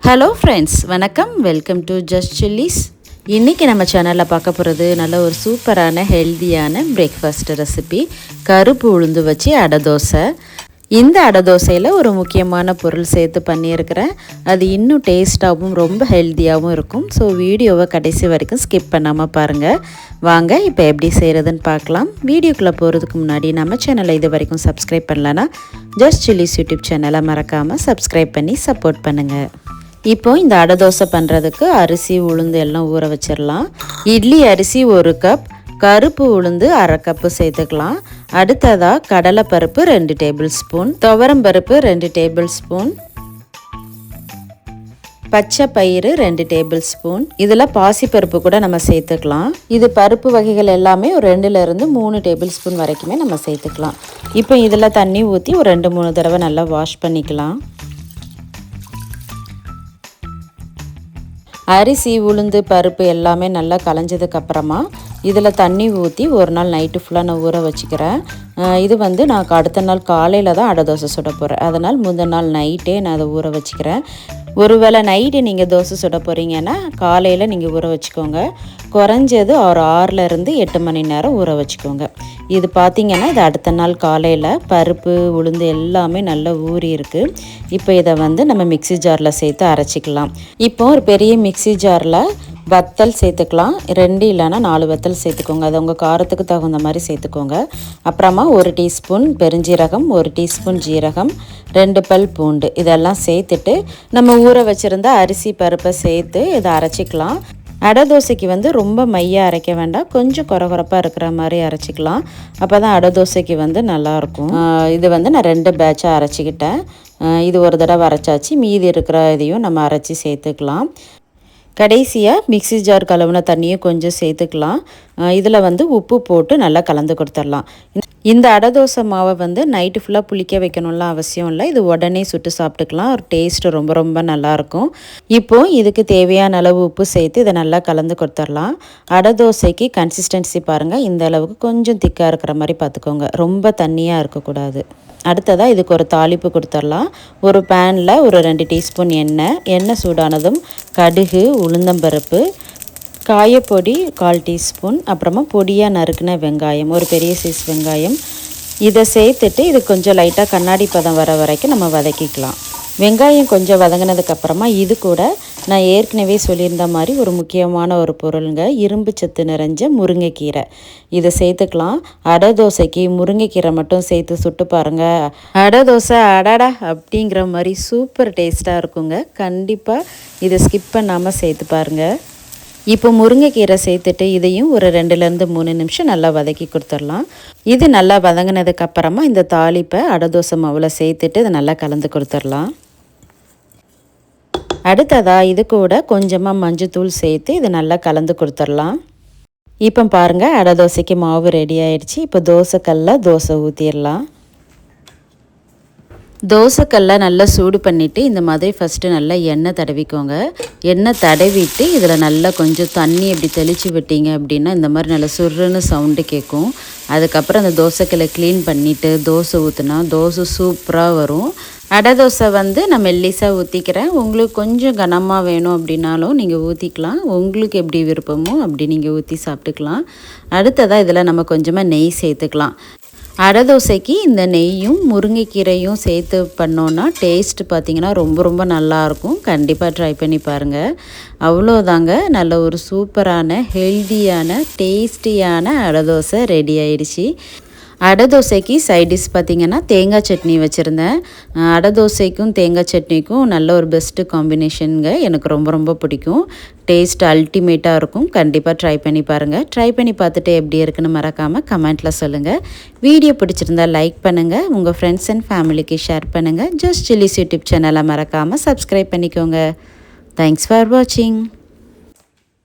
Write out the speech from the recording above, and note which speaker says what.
Speaker 1: Hello friends, வணக்கம். Welcome to just chillies. இன்றைக்கி நம்ம சேனலில் பார்க்க போகிறது நல்ல ஒரு சூப்பரான ஹெல்தியான பிரேக்ஃபாஸ்ட் ரெசிபி, கருப்பு உளுந்து வச்சு அடை தோசை. இந்த அடை தோசையில் ஒரு முக்கியமான பொருள் சேர்த்து பண்ணியிருக்கிறேன். அது இன்னும் டேஸ்ட்டாகவும் ரொம்ப ஹெல்த்தியாகவும் இருக்கும். ஸோ வீடியோவை கடைசி வரைக்கும் ஸ்கிப் பண்ணாமல் பாருங்கள். வாங்க இப்போ எப்படி செய்கிறதுன்னு பார்க்கலாம். வீடியோக்குள்ளே போகிறதுக்கு முன்னாடி நம்ம சேனலை இது வரைக்கும் சப்ஸ்கிரைப் பண்ணலன்னா ஜஸ்ட் சில்லிஸ் யூடியூப் சேனலை மறக்காமல் சப்ஸ்கிரைப் பண்ணி சப்போர்ட் பண்ணுங்கள். இப்போது இந்த அடை தோசை பண்ணுறதுக்கு அரிசி உளுந்து எல்லாம் ஊற வச்சிடலாம். இட்லி அரிசி 1 கப், கருப்பு உளுந்து 1/2 கப்பு சேர்த்துக்கலாம். அடுத்ததாக கடலைப்பருப்பு 2 டேபிள் ஸ்பூன், துவரம் பருப்பு 2 டேபிள் ஸ்பூன், பச்சை பயிறு 2 டேபிள் ஸ்பூன். இதில் பாசிப்பருப்பு கூட நம்ம சேர்த்துக்கலாம். இது பருப்பு வகைகள் எல்லாமே ஒரு 2லேருந்து 3 டேபிள் ஸ்பூன் வரைக்குமே நம்ம சேர்த்துக்கலாம். இப்போ இதில் தண்ணி ஊற்றி ஒரு 2-3 தடவை நல்லா வாஷ் பண்ணிக்கலாம். அரிசி உளுந்து பருப்பு எல்லாமே நல்லா களைஞ்சதுக்கப்புறமா இதில் தண்ணி ஊற்றி ஒரு நாள் நைட்டு ஃபுல்லாக நான் ஊற வச்சுக்கிறேன். இது நான் அடுத்த நாள் காலையில் தான் அடை தோசை சுட போகிறேன். அதனால் முந்தின நாள் நைட்டே நான் அதை ஊற வச்சுக்கிறேன். ஒருவேளை நைட்டு நீங்கள் தோசை சுட போகிறீங்கன்னா காலையில் நீங்கள் ஊற வச்சுக்கோங்க. குறைஞ்சது ஒரு 6லேருந்து 8 மணி நேரம் ஊற வச்சுக்கோங்க. இது பார்த்திங்கன்னா இது அடுத்த நாள் காலையில் பருப்பு உளுந்து எல்லாமே நல்லா ஊறி இருக்குது. இப்போ இதை நம்ம மிக்ஸி ஜாரில் சேர்த்து அரைச்சிக்கலாம். இப்போ ஒரு பெரிய மிக்ஸி ஜாரில் வத்தல் சேர்த்துக்கலாம். 2 இல்லைன்னா 4 வத்தல் சேர்த்துக்கோங்க. அது உங்கள் காரத்துக்கு தகுந்த மாதிரி சேர்த்துக்கோங்க. அப்புறமா 1 டீஸ்பூன் பெருஞ்சீரகம், 1 டீஸ்பூன் ஜீரகம், 2 பல் பூண்டு இதெல்லாம் சேர்த்துட்டு நம்ம ஊற வச்சுருந்த அரிசி பருப்பை சேர்த்து இதை அரைச்சிக்கலாம். அடை தோசைக்கு ரொம்ப மையாக அரைக்க வேண்டாம், கொஞ்சம் குறகுறப்பாக இருக்கிற மாதிரி அரைச்சிக்கலாம். அப்போ தான் அடை தோசைக்கு நல்லாயிருக்கும். இது நான் 2 பேட்சாக அரைச்சிக்கிட்டேன். இது ஒரு தடவை அரைச்சாச்சு. மீதி இருக்கிற இதையும் நம்ம அரைச்சி சேர்த்துக்கலாம். கடைசியாக மிக்ஸி ஜார் கழுவுன தண்ணியை கொஞ்சம் சேர்த்துக்கலாம். இதில் உப்பு போட்டு நல்லா கலந்து கொடுத்துடலாம். இந்த அடை தோசை மாவை நைட்டு ஃபுல்லாக புளிக்க வைக்கணும்லாம் அவசியம் இல்லை. இது உடனே சுட்டு சாப்பிட்டுக்கலாம். ஒரு டேஸ்ட்டு ரொம்ப நல்லாயிருக்கும். இப்போது இதுக்கு தேவையான அளவு உப்பு சேர்த்து இதை நல்லா கலந்து கொடுத்துடலாம். அடை தோசைக்கு கன்சிஸ்டன்சி பாருங்கள், இந்த அளவுக்கு கொஞ்சம் திக்காக இருக்கிற மாதிரி பார்த்துக்கோங்க, ரொம்ப தண்ணியாக இருக்கக்கூடாது. அடுத்ததாக இதுக்கு ஒரு தாளிப்பு கொடுத்துடலாம். ஒரு பேனில் ஒரு 2 டீஸ்பூன் எண்ணெய் சூடானதும் கடுகு, உளுந்தம்பருப்பு, காயப்பொடி 1/4 டீஸ்பூன், அப்புறமா பொடியாக நறுக்கின வெங்காயம், ஒரு பெரிய சைஸ் வெங்காயம் இதை சேர்த்துட்டு இது கொஞ்சம் லைட்டாக கண்ணாடி பதம் வர வரைக்கும் நம்ம வதக்கிக்கலாம். வெங்காயம் கொஞ்சம் வதங்கினதுக்கப்புறமா இது கூட நான் ஏற்கனவே சொல்லியிருந்த மாதிரி ஒரு முக்கியமான ஒரு பொருளுங்க, இரும்பு சத்து நிறைஞ்ச முருங்கைக்கீரை இதை சேர்த்துக்கலாம். அடை தோசைக்கு முருங்கைக்கீரை மட்டும் சேர்த்து சுட்டு பாருங்கள், அடை தோசை அடடா அப்படிங்கிற மாதிரி சூப்பர் டேஸ்ட்டாக இருக்குங்க. கண்டிப்பாக இதை ஸ்கிப் பண்ணாமல் சேர்த்து பாருங்கள். இப்போ முருங்கைக்கீரை சேர்த்துட்டு இதையும் ஒரு 2லேருந்து 3 நிமிஷம் நல்லா வதக்கி கொடுத்துடலாம். இது நல்லா வதங்கினதுக்கப்புறமா இந்த தாளிப்பை அடை தோசை மாவில் சேர்த்துட்டு இதை நல்லா கலந்து கொடுத்துடலாம். அடுத்ததாக இது கூட கொஞ்சமாக மஞ்சத்தூள் சேர்த்து இதை நல்லா கலந்து கொடுத்துடலாம். இப்போ பாருங்கள், அடை தோசைக்கு மாவு ரெடி ஆகிடுச்சு. இப்போ தோசைக்கல்ல தோசை ஊற்றிடலாம். தோசைக்கல்லை நல்லா சூடு பண்ணிவிட்டு இந்த மாதிரி ஃபஸ்ட்டு நல்லா எண்ணெய் தடவிக்கோங்க. எண்ணெய் தடவிட்டு இதில் நல்லா கொஞ்சம் தண்ணி அப்படி தெளித்து விட்டீங்க அப்படின்னா இந்த மாதிரி நல்லா சுருன்னு சவுண்டு கேட்கும். அதுக்கப்புறம் அந்த தோசைக்கல்லை க்ளீன் பண்ணிவிட்டு தோசை ஊற்றினா தோசை சூப்பராக வரும். அடை தோசை நான் மெல்லிசாக ஊற்றிக்கிறேன். உங்களுக்கு கொஞ்சம் கனமாக வேணும் அப்படின்னாலும் நீங்கள் ஊற்றிக்கலாம். உங்களுக்கு எப்படி விருப்பமோ அப்படி நீங்கள் ஊற்றி சாப்பிட்டுக்கலாம். அடுத்ததாக இதில் நம்ம கொஞ்சமாக நெய் சேர்த்துக்கலாம். அடை தோசைக்கு இந்த நெய்யும் முருங்கைக்கீரையும் சேர்த்து பண்ணோன்னா டேஸ்ட்டு பார்த்திங்கன்னா ரொம்ப நல்லாயிருக்கும். கண்டிப்பாக ட்ரை பண்ணி பாருங்கள். அவ்வளோதாங்க, நல்ல ஒரு சூப்பரான ஹெல்தியான டேஸ்டியான அடை தோசை ரெடி ஆயிடுச்சு. அடை தோசைக்கு சைட் டிஷ் பார்த்திங்கன்னா தேங்காய் சட்னி வச்சுருந்தேன். அடை தோசைக்கும் தேங்காய் சட்னிக்கும் நல்ல ஒரு பெஸ்ட்டு காம்பினேஷனுங்க. எனக்கு ரொம்ப பிடிக்கும். டேஸ்ட் அல்டிமேட்டாக இருக்கும். கண்டிப்பாக ட்ரை பண்ணி பாருங்கள். ட்ரை பண்ணி பார்த்துட்டு எப்படி இருக்குன்னு மறக்காமல் கமெண்ட்டில் சொல்லுங்கள். வீடியோ பிடிச்சிருந்தால் லைக் பண்ணுங்கள், உங்கள் ஃப்ரெண்ட்ஸ் அண்ட் ஃபேமிலிக்கு ஷேர் பண்ணுங்கள். ஜஸ்ட் சில்லிஸ் யூடியூப் சேனலை மறக்காமல் சப்ஸ்கிரைப் பண்ணிக்கோங்க. தேங்க்ஸ் ஃபார் வாட்சிங்.